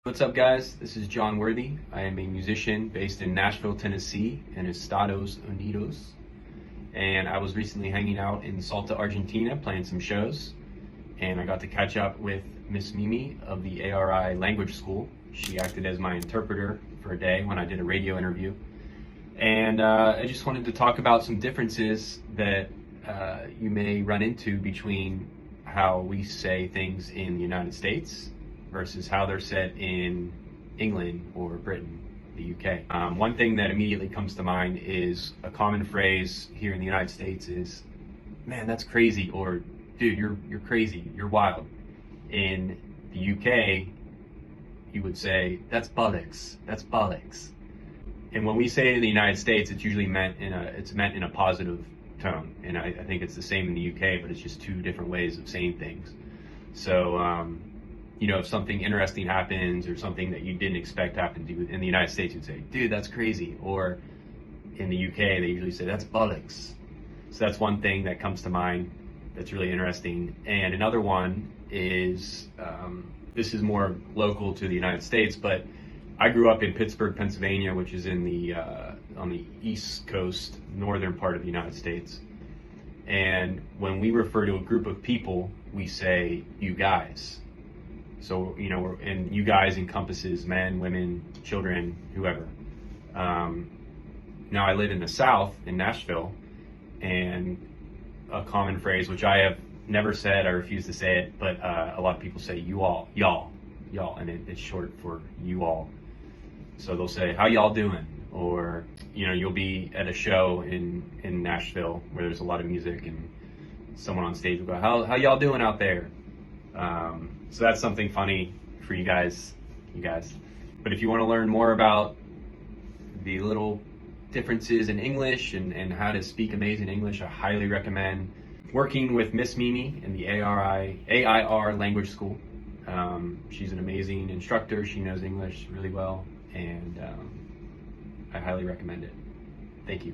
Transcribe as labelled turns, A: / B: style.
A: What's up, guys? This is John Worthy. I am a musician based in Nashville, Tennessee, in Estados Unidos. And I was recently hanging out in Salta, Argentina, playing some shows. And I got to catch up with Miss Mimi of the ARI Language School. She acted as my interpreter for a day when I did a radio interview. And I just wanted to talk about some differences that you may run into between how we say things in the United States versus how they're said in England or Britain, the UK. One thing that immediately comes to mind is a common phrase here in the United States is, "Man, that's crazy," or "Dude, you're crazy, you're wild." In the UK, you would say, "That's bollocks, that's bollocks." And when we say it in the United States, it's usually meant in a positive tone. And I think it's the same in the UK, but it's just two different ways of saying things. So, if something interesting happens or something that you didn't expect happened to you in the United States, you'd say, "Dude, that's crazy." Or in the UK, they usually say, "That's bollocks." So that's one thing that comes to mind that's really interesting. And another one is, this is more local to the United States, but I grew up in Pittsburgh, Pennsylvania, which is in on the East Coast, northern part of the United States. And when we refer to a group of people, we say, "You guys." So, and you guys encompasses men, women, children, whoever. Now I live in the South, in Nashville, and a common phrase, which I have never said, I refuse to say it, but a lot of people say you all, y'all, and it's short for you all. So they'll say, "How y'all doing?" Or, you'll be at a show in Nashville where there's a lot of music and someone on stage will go, how y'all doing out there? So that's something funny for you guys. But if you want to learn more about the little differences in English and how to speak amazing English, I highly recommend working with Miss Mimi in the AIR Language School. She's an amazing instructor. She knows English really well, and I highly recommend it. Thank you.